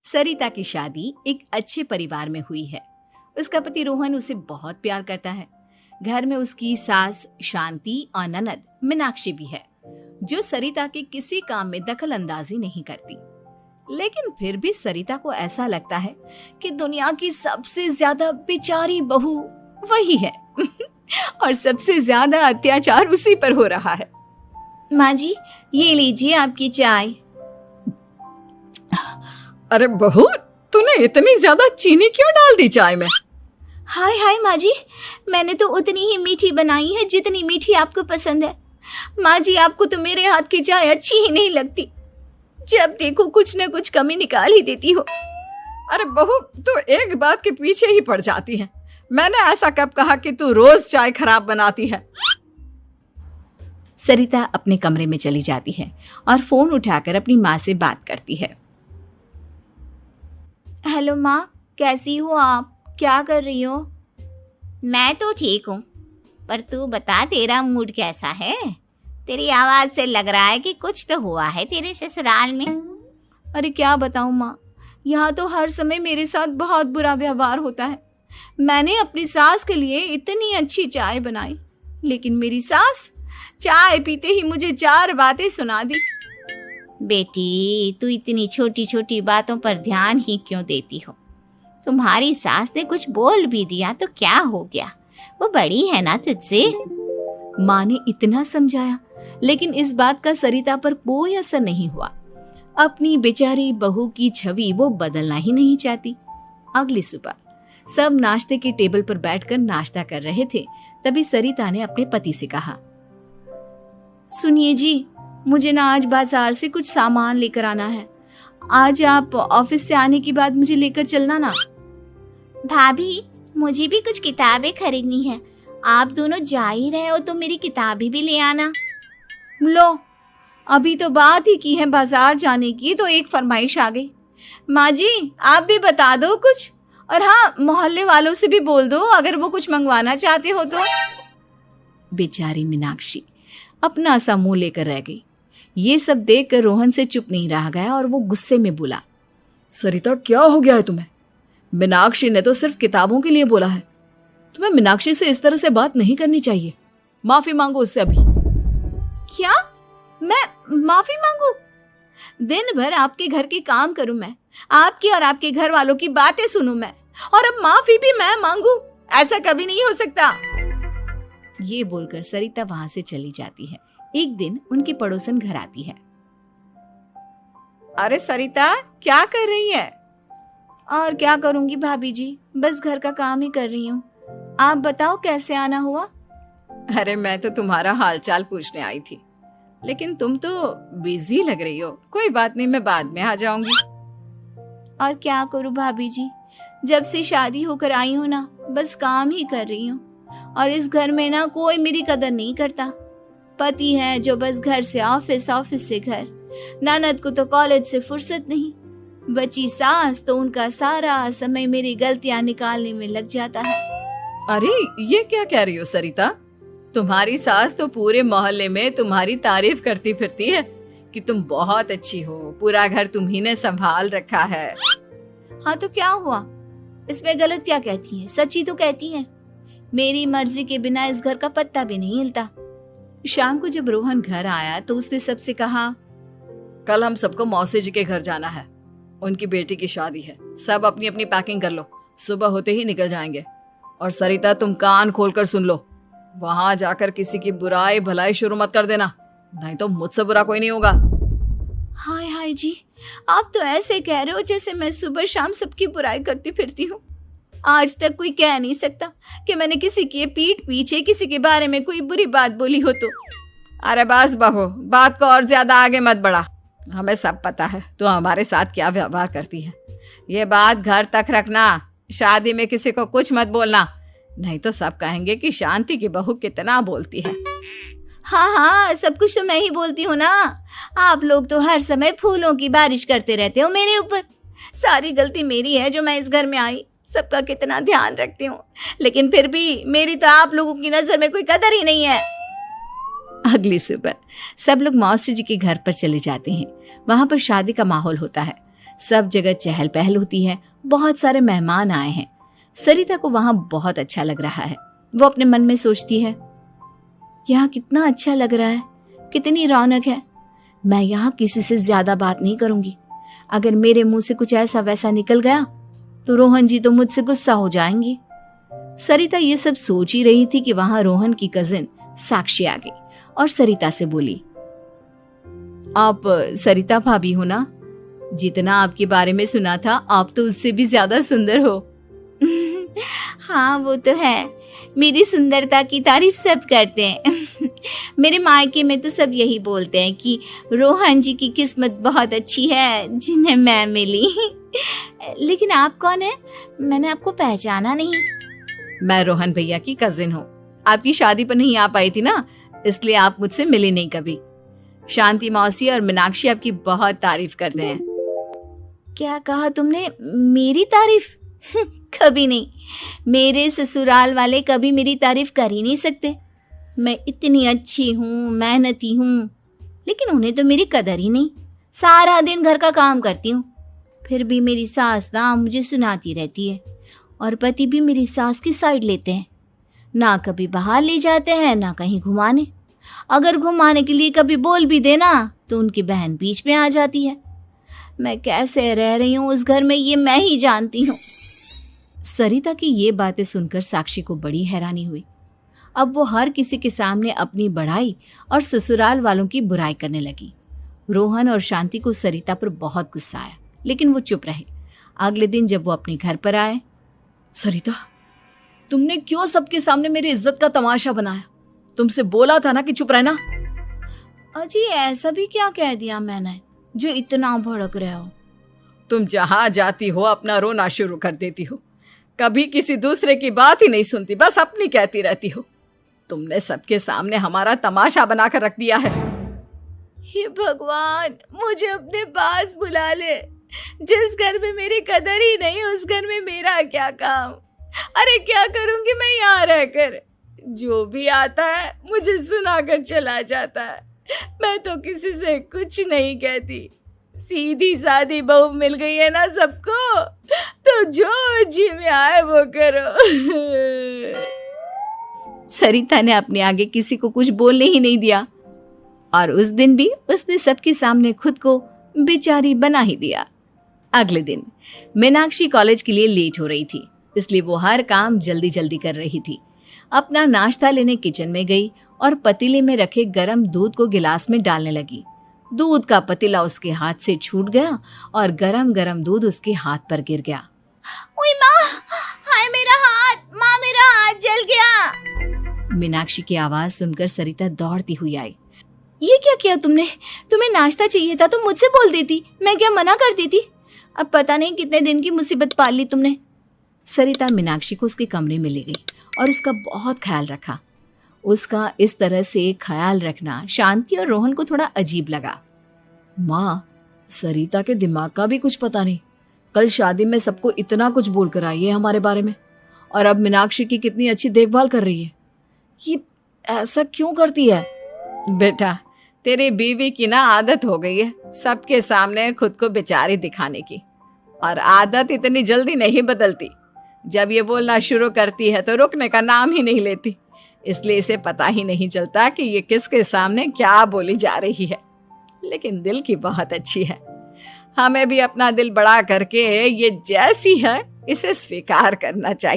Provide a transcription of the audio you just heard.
सरिता की शादी एक अच्छे परिवार में हुई है। उसका पति रोहन उसे बहुत प्यार करता है। घर में उसकी सास शांति और ननद मीनाक्षी भी है, जो सरिता के किसी काम में दखल अंदाजी नहीं करती। लेकिन फिर भी सरिता को ऐसा लगता है कि दुनिया की सबसे ज्यादा बेचारी बहू वही है और सबसे ज्यादा अत्याचार उसी पर हो रहा है। माँ जी, ये लीजिए आपकी चाय। अरे बहू, तूने इतनी ज्यादा चीनी क्यों डाल दी चाय में? हाय हाय माँ जी, मैंने तो उतनी ही मीठी बनाई है जितनी मीठी आपको पसंद है। माँ जी, आपको तो मेरे हाथ की चाय अच्छी ही नहीं लगती। जब देखो कुछ न कुछ कमी निकाल ही देती हो। अरे बहू, तू एक बात के पीछे ही पड़ जाती है। मैंने ऐसा कब कहा कि तू रोज चाय खराब बनाती है? सरिता अपने कमरे में चली जाती है और फोन उठाकर अपनी माँ से बात करती है। हेलो माँ, कैसी हो आप? क्या कर रही हो? मैं तो ठीक हूँ, पर तू बता, तेरा मूड कैसा है? तेरी आवाज से लग रहा है कि कुछ तो हुआ है तेरे ससुराल में। अरे क्या बताऊँ माँ, यहाँ तो हर समय मेरे साथ बहुत बुरा व्यवहार होता है। मैंने अपनी सास के लिए इतनी अच्छी चाय बनाई, लेकिन मेरी सास चाय पीते ही मुझे 4 बातें सुना दी। बेटी, तू इतनी छोटी छोटी बातों पर ध्यान ही क्यों देती हो? तुम्हारी सास ने कुछ बोल भी दिया तो क्या हो गया, वो बड़ी है ना तुझसे। माँ ने इतना समझाया, लेकिन इस बात का सरिता पर कोई असर नहीं हुआ। अपनी बेचारी बहू की छवि वो बदलना ही नहीं चाहती। अगली सुबह सब नाश्ते के टेबल पर बैठकर नाश्ता कर रहे थे, तभी सरिता ने अपने पति से कहा, सुनिए जी, मुझे ना आज बाजार से कुछ सामान लेकर आना है। आज आप ऑफिस से आने के बाद मुझे लेकर चलना ना। भाभी, मुझे भी कुछ किताबें खरीदनी है। आप दोनों जा ही रहे हो तो मेरी किताबें भी ले आना। लो, अभी तो बात ही की है बाजार जाने की, तो एक फरमाइश आ गई। माँ जी, आप भी बता दो कुछ, और हाँ, मोहल्ले वालों से भी बोल दो अगर वो कुछ मंगवाना चाहते हो तो। बेचारी मीनाक्षी अपना सा मुंह लेकर रह गई। ये सब देखकर रोहन से चुप नहीं रह गया और वो गुस्से में बोला, सरिता, क्या हो गया है तुम्हें? मीनाक्षी ने तो सिर्फ किताबों के लिए बोला है। तुम्हें मीनाक्षी से इस तरह से बात नहीं करनी चाहिए। माफी मांगो उससे अभी। क्या? मैं माफी मांगू? दिन भर आपके घर के काम करूं मैं, आपकी और आपके घर वालों की बातें सुनूं मैं, और अब माफी भी मैं मांगू? ऐसा कभी नहीं हो सकता। ये बोलकर सरिता वहां से चली जाती है। एक दिन उनकी पड़ोसन घर आती है। अरे सरिता, क्या कर रही है? और क्या करूंगी भाभी जी, बस घर का काम ही कर रही हूँ। आप बताओ कैसे आना हुआ? अरे मैं तो तुम्हारा हालचाल पूछने आई थी, लेकिन तुम तो बिजी लग रही हो। कोई बात नहीं, मैं बाद में आ जाऊंगी। और क्या करूं भाभी जी, जब से शादी होकर आई हूँ ना, बस काम ही कर रही हूँ। और इस घर में ना कोई मेरी कदर नहीं करता। पति है जो बस घर से ऑफिस, ऑफिस से घर। ननद को तो कॉलेज से फुर्सत नहीं। बची सास तो उनका सारा समय मेरी गलतियां निकालने में लग जाता है। अरे ये क्या कह रही हो सरिता? तुम्हारी सास तो पूरे मोहल्ले में तुम्हारी तारीफ करती फिरती है कि तुम बहुत अच्छी हो, पूरा घर तुम्ही ने संभाल रखा है। हाँ तो क्या हुआ, इसमें गलत क्या कहती है? सच्ची तो कहती है। मेरी मर्जी के बिना इस घर का पत्ता भी नहीं हिलता। शाम को जब रोहन घर आया तो उसने सबसे कहा, कल हम सबको मौसी जी के घर जाना है, उनकी बेटी की शादी है। सब अपनी अपनी पैकिंग कर लो, सुबह होते ही निकल जाएंगे। और सरिता, तुम कान खोलकर सुन लो, वहां जाकर किसी की बुराई भलाई शुरू मत कर देना, नहीं तो मुझसे बुरा कोई नहीं होगा। हाय हाय जी, आप तो ऐसे कह रहे हो जैसे मैं सुबह शाम सबकी बुराई करती फिरती हूँ। आज तक कोई कह नहीं सकता कि मैंने किसी की पीठ पीछे किसी के बारे में कोई बुरी बात बोली हो तो। अरे बस बहू, बात को और ज्यादा आगे मत बढ़ा। हमें सब पता है तू हमारे साथ क्या व्यवहार करती है। ये बात घर तक रखना, शादी में किसी को कुछ मत बोलना, नहीं तो सब कहेंगे कि शांति की बहू कितना बोलती है। हाँ हाँ, सब कुछ तो मैं ही बोलती हूँ ना। आप लोग तो हर समय फूलों की बारिश करते रहते हो मेरे ऊपर। सारी गलती मेरी है जो मैं इस घर में आई। सबका कितना ध्यान रखती हूँ, लेकिन फिर भी मेरी तो आप लोगों की नजर में कोई कदर ही नहीं है। अगली सुबह सब लोग मौसी जी के घर पर चले जाते हैं। वहां पर शादी का माहौल होता है। सब जगह चहल पहल होती है, बहुत सारे मेहमान आए हैं। सरिता को वहां बहुत अच्छा लग रहा है। वो अपने मन में सोचती है, यहाँ कितना अच्छा लग रहा है, कितनी रौनक है। मैं यहाँ किसी से ज्यादा बात नहीं करूंगी। अगर मेरे मुंह से कुछ ऐसा वैसा निकल गया तो रोहन जी तो मुझसे गुस्सा हो जाएंगी। सरिता ये सब सोच ही रही थी कि वहां रोहन की कजिन साक्षी आ गई और सरिता से बोली, आप सरिता भाभी हो ना? जितना आपके बारे में सुना था, आप तो उससे भी ज्यादा सुंदर हो। हाँ वो तो है, मेरी सुंदरता की तारीफ सब करते हैं। मेरे मायके में तो सब यही बोलते हैं कि रोहन जी की किस्मत बहुत अच्छी है जिन्हें मैं मिली। लेकिन आप कौन है? मैंने आपको पहचाना नहीं। मैं रोहन भैया की कजिन हूँ। आपकी शादी पर नहीं आ पाई थी ना, इसलिए आप मुझसे मिली नहीं कभी। शांति मौसी और मीनाक्षी आपकी बहुत तारीफ करते हैं। क्या कहा तुमने? मेरी तारीफ? कभी नहीं। मेरे ससुराल वाले कभी मेरी तारीफ कर ही नहीं सकते। मैं इतनी अच्छी हूँ, मेहनती हूँ, लेकिन उन्हें तो मेरी कदर ही नहीं। सारा दिन घर का काम करती हूँ, फिर भी मेरी सास ना मुझे सुनाती रहती है, और पति भी मेरी सास की साइड लेते हैं। ना कभी बाहर ले जाते हैं, ना कहीं घुमाने। अगर घुमाने के लिए कभी बोल भी देना तो उनकी बहन बीच में आ जाती है। मैं कैसे रह रही हूँ उस घर में, ये मैं ही जानती हूँ। सरिता की ये बातें सुनकर साक्षी को बड़ी हैरानी हुई। अब वो हर किसी के सामने अपनी बढ़ाई और ससुराल वालों की बुराई करने लगी। रोहन और शांति को सरिता पर बहुत गुस्सा आया, लेकिन वो चुप रहे। अगले दिन जब वो अपने घर पर आए, सरिता, तुमने क्यों सबके सामने मेरी इज्जत का तमाशा बनाया? तुमसे बोला था ना कि चुप रहना। अजी ऐसा भी क्या कह दिया मैंने जो इतना भड़क रहे हो? तुम जहां जाती हो अपना रोना शुरू कर देती हो। कभी किसी दूसरे की बात ही नहीं सुनती, बस अपनी कहती रहती हो। तुमने सबके सामने हमारा तमाशा बनाकर रख दिया है। हे भगवान, मुझे अपने पास बुला ले। जिस घर में मेरी कदर ही नहीं, उस घर में मेरा क्या काम? अरे क्या करूंगी मैं यहाँ रहकर? जो भी आता है मुझे सुनाकर चला जाता है। मैं तो किसी से कुछ नहीं कहती। सीधी सादी बहू मिल गई है ना सबको, तो जो जी में आए वो करो। सरिता ने अपने आगे किसी को कुछ बोलने ही नहीं दिया, और उस दिन भी उसने सबके सामने खुद को बेचारी बना ही दिया। अगले दिन मीनाक्षी कॉलेज के लिए लेट हो रही थी, इसलिए वो हर काम जल्दी जल्दी कर रही थी। अपना नाश्ता लेने किचन में गई और पतीले में रखे गरम दूध को गिलास में डालने लगी। दूध का पतीला उसके हाथ से छूट गया और गरम गरम दूध उसके हाथ पर गिर गया। ओए माँ, हाय मेरा हाथ, माँ मेरा हाथ जल गया। मीनाक्षी की आवाज सुनकर सरिता दौड़ती हुई आई। ये क्या किया तुमने? तुम्हें नाश्ता चाहिए था तो मुझसे बोल देती, मैं क्या मना कर देती? अब पता नहीं कितने दिन की मुसीबत पाल ली तुमने। सरिता मीनाक्षी को उसके कमरे में ले गई और उसका बहुत ख्याल रखा। उसका इस तरह से ख्याल रखना शांति और रोहन को थोड़ा अजीब लगा। माँ, सरिता के दिमाग का भी कुछ पता नहीं। कल शादी में सबको इतना कुछ बोल कर आई है हमारे बारे में, और अब मीनाक्षी की कितनी अच्छी देखभाल कर रही है। ये ऐसा क्यों करती है? बेटा, तेरी बीवी की ना आदत हो गई है सबके सामने खुद को बेचारी दिखाने की, और आदत इतनी जल्दी नहीं बदलती। जब ये बोलना शुरू करती है तो रुकने का नाम ही नहीं लेती, इसलिए इसे पता ही नहीं चलता कि ये किसके सामने क्या बोली जा रही है। लेकिन दिल की बहुत अच्छी है। हमें भी अपना दिल बड़ा करके ये जैसी है इसे स्वीकार करना चाहिए।